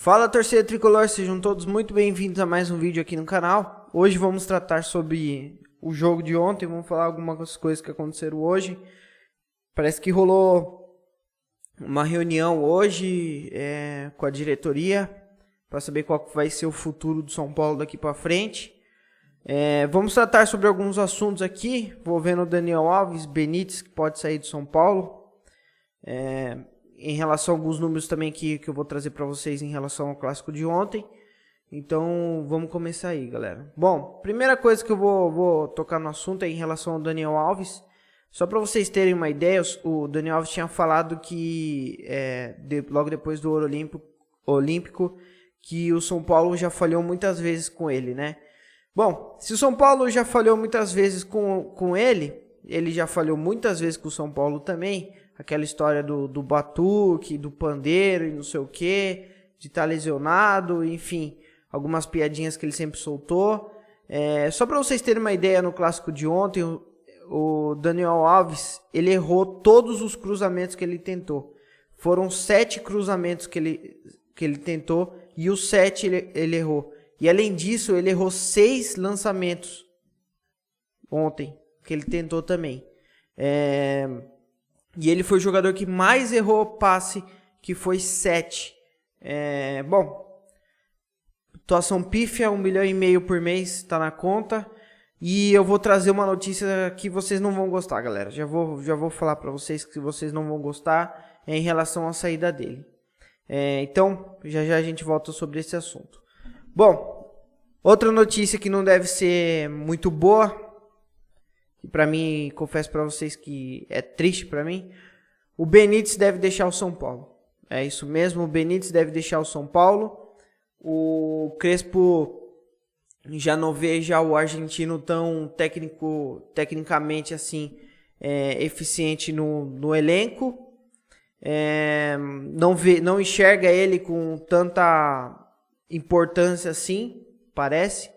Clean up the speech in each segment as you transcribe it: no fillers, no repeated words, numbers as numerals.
Fala, torcida tricolor, sejam todos muito bem-vindos a mais um vídeo aqui no canal. Hoje vamos tratar sobre o jogo de ontem, vamos falar algumas coisas que aconteceram hoje. Parece que rolou uma reunião hoje com a diretoria para saber qual vai ser o futuro do São Paulo daqui para frente. Vamos tratar sobre alguns assuntos aqui, envolvendo o Daniel Alves, Benítez, que pode sair do São Paulo. Em relação a alguns números também que eu vou trazer para vocês em relação ao clássico de ontem. Então vamos começar aí, galera. Bom, primeira coisa que eu vou tocar no assunto é em relação ao Daniel Alves. Só para vocês terem uma ideia, o Daniel Alves tinha falado que logo depois do Ouro Olímpico, que o São Paulo já falhou muitas vezes com ele, né? Bom, se o São Paulo já falhou muitas vezes com ele já falhou muitas vezes com o São Paulo também. Aquela história do batuque, do pandeiro e não sei o que, de estar lesionado, enfim, algumas piadinhas que ele sempre soltou. Só para vocês terem uma ideia, no clássico de ontem, o Daniel Alves, ele errou todos os cruzamentos que ele tentou. Foram 7 cruzamentos que ele tentou e os 7 ele errou. E além disso, ele errou 6 lançamentos ontem, que ele tentou também. E ele foi o jogador que mais errou passe, que foi 7. Bom, atuação pífia, 1,5 milhão por mês, está na conta. E eu vou trazer uma notícia que vocês não vão gostar, galera. Já vou falar para vocês que vocês não vão gostar em relação à saída dele. Então, já a gente volta sobre esse assunto. Bom, outra notícia que não deve ser muito boa, e para mim, confesso para vocês que é triste para mim, o Benítez deve deixar o São Paulo. É isso mesmo, o Benítez deve deixar o São Paulo. O Crespo já não vê o argentino tão tecnicamente assim, eficiente no elenco. Não enxerga ele com tanta importância assim, parece.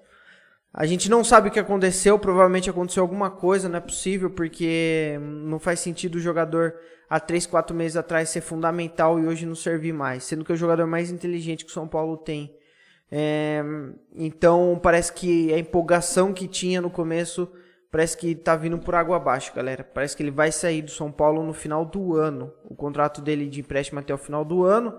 A gente não sabe o que aconteceu, provavelmente aconteceu alguma coisa, não é possível, porque não faz sentido o jogador há 3, 4 meses atrás ser fundamental e hoje não servir mais, sendo que é o jogador mais inteligente que o São Paulo tem. Então parece que a empolgação que tinha no começo, parece que tá vindo por água abaixo, galera. Parece que ele vai sair do São Paulo no final do ano, o contrato dele de empréstimo até o final do ano,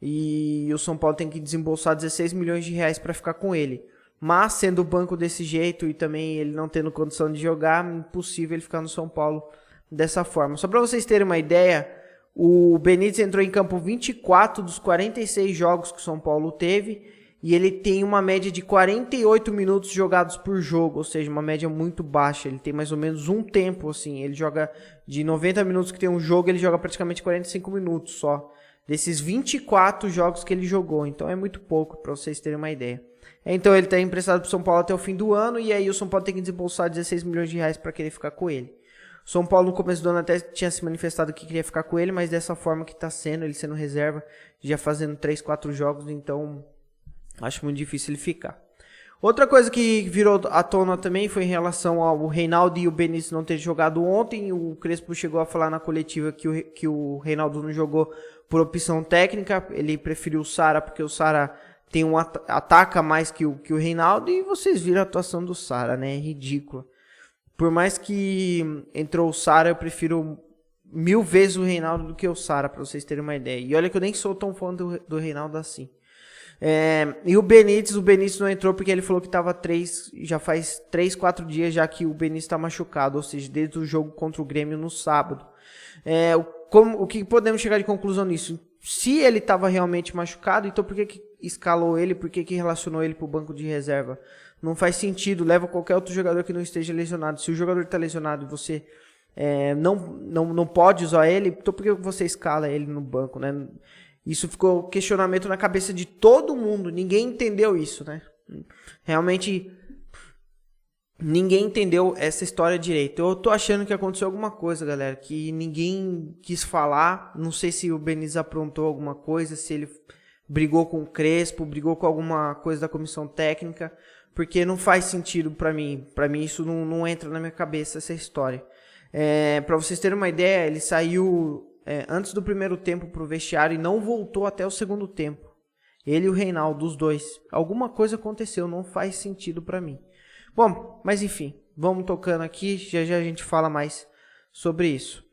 e o São Paulo tem que desembolsar 16 milhões de reais para ficar com ele. Mas, sendo o banco desse jeito e também ele não tendo condição de jogar, impossível ele ficar no São Paulo dessa forma. Só para vocês terem uma ideia, o Benítez entrou em campo 24 dos 46 jogos que o São Paulo teve e ele tem uma média de 48 minutos jogados por jogo, ou seja, uma média muito baixa. Ele tem mais ou menos um tempo, assim, ele joga de 90 minutos que tem um jogo, ele joga praticamente 45 minutos só. Desses 24 jogos que ele jogou, então é muito pouco, para vocês terem uma ideia. Então ele está emprestado para o São Paulo até o fim do ano e aí o São Paulo tem que desembolsar 16 milhões de reais para querer ficar com ele. O São Paulo no começo do ano até tinha se manifestado que queria ficar com ele, mas dessa forma que está sendo, ele sendo reserva, já fazendo 3, 4 jogos, então acho muito difícil ele ficar. Outra coisa que virou à tona também foi em relação ao Reinaldo e o Benítez não ter jogado ontem. O Crespo chegou a falar na coletiva que o Reinaldo não jogou por opção técnica, ele preferiu o Sara porque o Sara tem ataca mais que o Reinaldo, e vocês viram a atuação do Sara, né? É ridícula. Por mais que entrou o Sara, eu prefiro 1000 vezes o Reinaldo do que o Sara, para vocês terem uma ideia. E olha que eu nem sou tão fã do Reinaldo assim. E o Benítez não entrou porque ele falou que já faz 3, 4 dias já que o Benítez está machucado, ou seja, desde o jogo contra o Grêmio no sábado. O que podemos chegar de conclusão nisso? Se ele estava realmente machucado, então por que escalou ele? Por que relacionou ele para o banco de reserva? Não faz sentido, leva qualquer outro jogador que não esteja lesionado. Se o jogador está lesionado e você não pode usar ele, então por que você escala ele no banco, né? Isso ficou questionamento na cabeça de todo mundo, ninguém entendeu isso, né? Realmente ninguém entendeu essa história direito. Eu tô achando que aconteceu alguma coisa, galera, que ninguém quis falar. Não sei se o Benítez aprontou alguma coisa, se ele brigou com o Crespo, brigou com alguma coisa da comissão técnica, porque não faz sentido pra mim. Pra mim isso não entra na minha cabeça, essa história. Pra vocês terem uma ideia, ele saiu antes do primeiro tempo pro vestiário e não voltou até o segundo tempo. Ele e o Reinaldo, os dois. Alguma coisa aconteceu, não faz sentido pra mim. Bom, mas enfim, vamos tocando aqui, já já a gente fala mais sobre isso.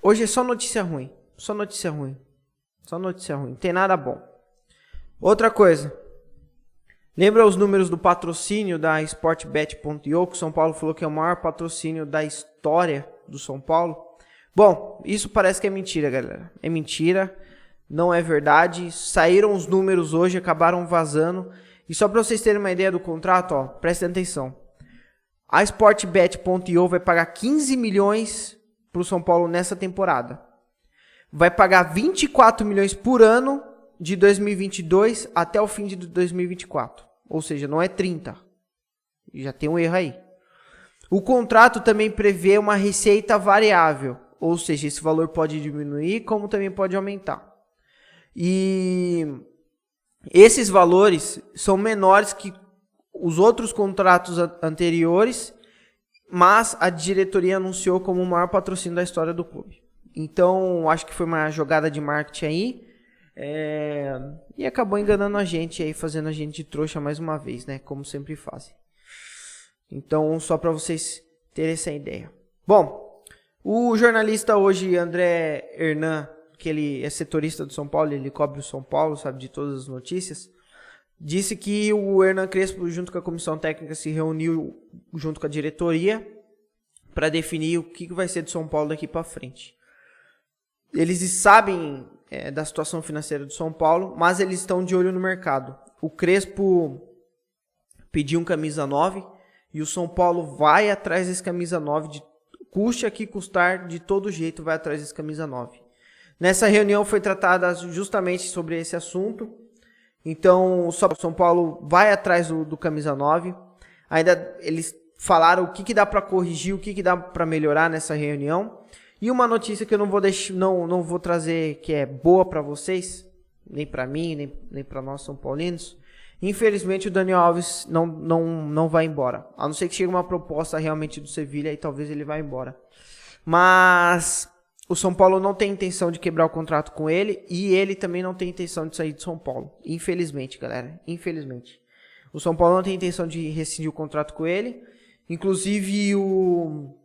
Hoje é só notícia ruim, só notícia ruim, só notícia ruim, não tem nada bom. Outra coisa, lembra os números do patrocínio da Sportbet.io, que o São Paulo falou que é o maior patrocínio da história do São Paulo? Bom, isso parece que é mentira, galera, é mentira, não é verdade, saíram os números hoje, acabaram vazando. E só para vocês terem uma ideia do contrato, ó, prestem atenção. A Sportbet.io vai pagar 15 milhões para o São Paulo nessa temporada. Vai pagar 24 milhões por ano de 2022 até o fim de 2024. Ou seja, não é 30. Já tem um erro aí. O contrato também prevê uma receita variável. Ou seja, esse valor pode diminuir, como também pode aumentar. E esses valores são menores que os outros contratos anteriores, mas a diretoria anunciou como o maior patrocínio da história do clube. Então, acho que foi uma jogada de marketing aí, e acabou enganando a gente aí, fazendo a gente de trouxa mais uma vez, né? Como sempre fazem. Então, só para vocês terem essa ideia. Bom, o jornalista hoje, André Hernan, que ele é setorista do São Paulo, ele cobre o São Paulo, sabe de todas as notícias, disse que o Hernan Crespo, junto com a comissão técnica, se reuniu junto com a diretoria para definir o que vai ser do São Paulo daqui para frente. Eles sabem da situação financeira do São Paulo, mas eles estão de olho no mercado. O Crespo pediu um camisa 9 e o São Paulo vai atrás desse camisa 9, custe que custar, de todo jeito vai atrás desse camisa 9. Nessa reunião foi tratada justamente sobre esse assunto. Então, o São Paulo vai atrás do camisa 9. Ainda eles falaram o que dá para corrigir, o que dá para melhorar nessa reunião. E uma notícia que eu não vou trazer, que é boa para vocês, nem para mim, nem para nós São Paulinos. Infelizmente, o Daniel Alves não vai embora. A não ser que chegue uma proposta realmente do Sevilha e talvez ele vá embora. Mas o São Paulo não tem intenção de quebrar o contrato com ele e ele também não tem intenção de sair de São Paulo. Infelizmente, galera. Infelizmente. O São Paulo não tem intenção de rescindir o contrato com ele. Inclusive, o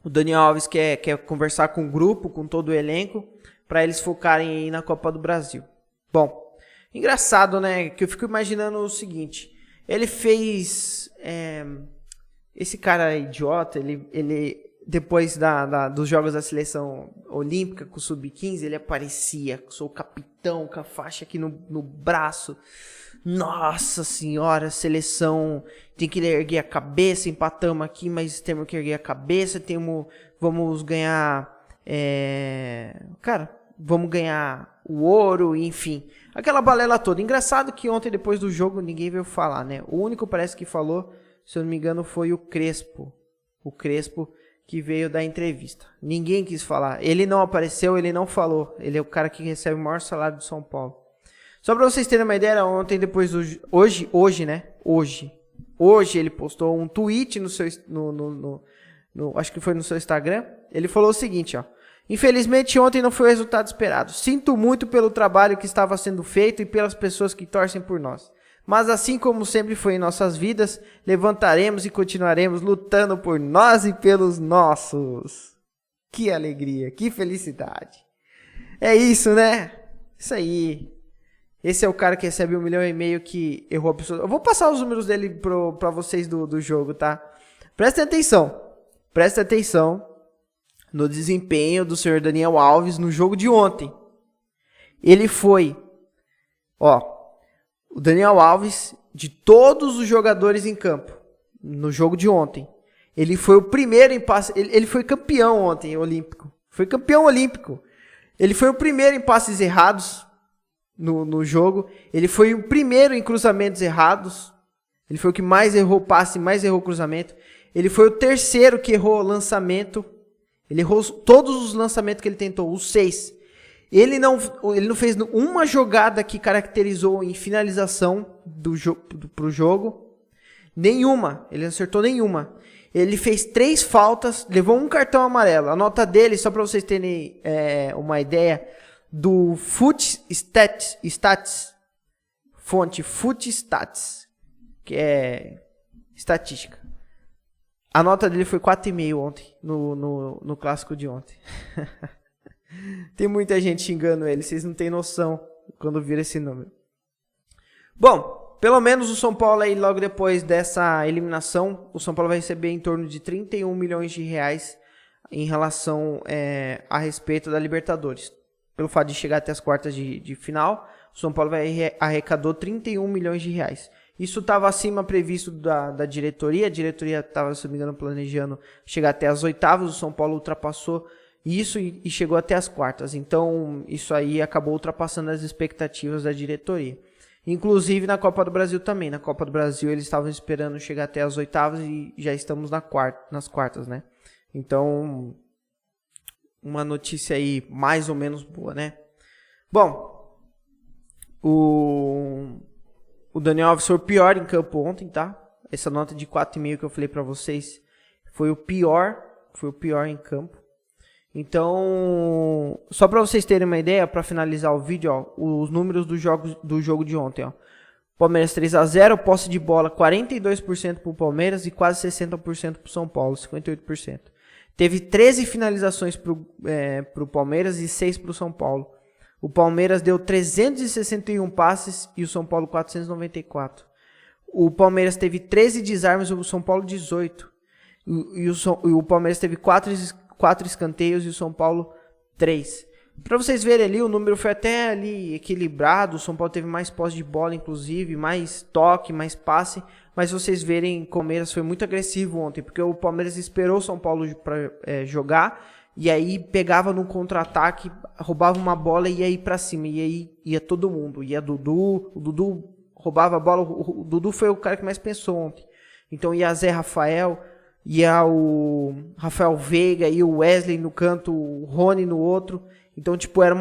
Daniel Alves quer conversar com o grupo, com todo o elenco, para eles focarem aí na Copa do Brasil. Bom, engraçado, né? Que eu fico imaginando o seguinte. Ele fez... esse cara idiota, ele depois dos jogos da seleção olímpica com o Sub-15, ele aparecia, sou o capitão, com a faixa aqui no braço. Nossa senhora, seleção, tem que erguer a cabeça, empatamos aqui, mas temos que erguer a cabeça, vamos ganhar, vamos ganhar o ouro, enfim. Aquela balela toda. Engraçado que ontem, depois do jogo, ninguém veio falar, né? O único, parece que falou, se eu não me engano, foi o Crespo. O Crespo que veio dar entrevista. Ninguém quis falar. Ele não apareceu, ele não falou. Ele é o cara que recebe o maior salário do São Paulo. Só pra vocês terem uma ideia, ontem, depois do... Hoje, né? Hoje ele postou um tweet no seu... acho que foi no seu Instagram. Ele falou o seguinte, ó. Infelizmente, ontem não foi o resultado esperado. Sinto muito pelo trabalho que estava sendo feito e pelas pessoas que torcem por nós. Mas assim como sempre foi em nossas vidas, levantaremos e continuaremos lutando por nós e pelos nossos. Que alegria, que felicidade. É isso, né? Isso aí. Esse é o cara que recebe 1,5 milhão que errou a pessoa. Eu vou passar os números dele pra vocês do jogo, tá? Prestem atenção no desempenho do senhor Daniel Alves no jogo de ontem. Ele foi, o Daniel Alves, de todos os jogadores em campo, no jogo de ontem, ele foi o primeiro em passe. Ele foi campeão ontem, olímpico. Foi campeão olímpico. Ele foi o primeiro em passes errados no jogo. Ele foi o primeiro em cruzamentos errados. Ele foi o que mais errou passe, mais errou cruzamento. Ele foi o terceiro que errou lançamento. Ele errou todos os lançamentos que ele tentou, os 6. Ele não fez uma jogada que caracterizou em finalização pro jogo. Nenhuma. Ele não acertou nenhuma. Ele fez 3 faltas, levou um cartão amarelo. A nota dele, só para vocês terem uma ideia, do Footstats, fonte Footstats, que é estatística. A nota dele foi 4,5 ontem, no clássico de ontem. Tem muita gente xingando ele, vocês não têm noção quando viram esse número. Bom, pelo menos o São Paulo aí, logo depois dessa eliminação, o São Paulo vai receber em torno de 31 milhões de reais em relação a respeito da Libertadores. Pelo fato de chegar até as quartas de final, o São Paulo arrecadou 31 milhões de reais. Isso estava acima previsto da diretoria. A diretoria estava, se não me engano, planejando chegar até as oitavas. O São Paulo ultrapassou isso e chegou até as quartas. Então, isso aí acabou ultrapassando as expectativas da diretoria. Inclusive na Copa do Brasil também. Na Copa do Brasil eles estavam esperando chegar até as oitavas e já estamos nas quartas, né? Então, uma notícia aí mais ou menos boa, né? Bom, o Daniel Alves foi o pior em campo ontem, tá? Essa nota de 4,5 que eu falei pra vocês foi o pior em campo. Então, só pra vocês terem uma ideia, pra finalizar o vídeo, ó, os números do jogo de ontem, ó. Palmeiras 3-0, posse de bola 42% pro Palmeiras e quase 60% pro São Paulo, 58%. Teve 13 finalizações pro Palmeiras e 6 pro São Paulo. O Palmeiras deu 361 passes e o São Paulo 494. O Palmeiras teve 13 desarmes e o São Paulo 18. E o Palmeiras teve 4 escanteios e o São Paulo 3. Para vocês verem ali, o número foi até ali equilibrado. O São Paulo teve mais posse de bola, inclusive, mais toque, mais passe. Mas vocês verem, o Palmeiras foi muito agressivo ontem, porque o Palmeiras esperou o São Paulo para jogar. E aí pegava no contra-ataque, roubava uma bola e ia ir pra cima. E aí ia todo mundo. Ia o Dudu roubava a bola. O Dudu foi o cara que mais pensou ontem. Então ia Zé Rafael, ia o Rafael Veiga, ia o Wesley no canto, o Rony no outro. Então, tipo, era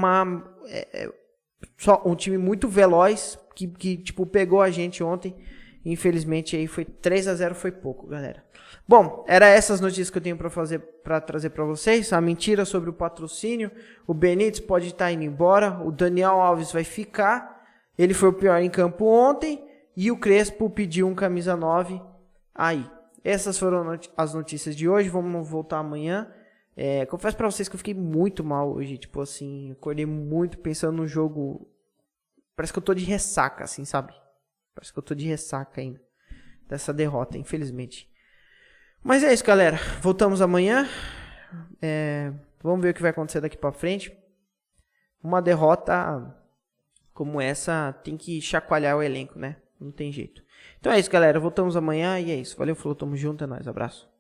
só um time muito veloz que tipo, pegou a gente ontem. Infelizmente aí foi 3-0, foi pouco, galera. Bom, era essas notícias que eu tenho para trazer para vocês. A mentira sobre o patrocínio. O Benítez pode estar indo embora. O Daniel Alves vai ficar. Ele foi o pior em campo ontem. E o Crespo pediu um camisa 9 aí. Essas foram as notícias de hoje. Vamos voltar amanhã. Confesso para vocês que eu fiquei muito mal hoje. Tipo assim, acordei muito pensando no jogo. Parece que eu tô de ressaca, assim, sabe? Parece que eu tô de ressaca ainda dessa derrota, infelizmente. Mas é isso, galera. Voltamos amanhã. Vamos ver o que vai acontecer daqui pra frente. Uma derrota como essa tem que chacoalhar o elenco, né? Não tem jeito. Então é isso, galera. Voltamos amanhã e é isso. Valeu, falou, tamo junto, é nóis. Abraço.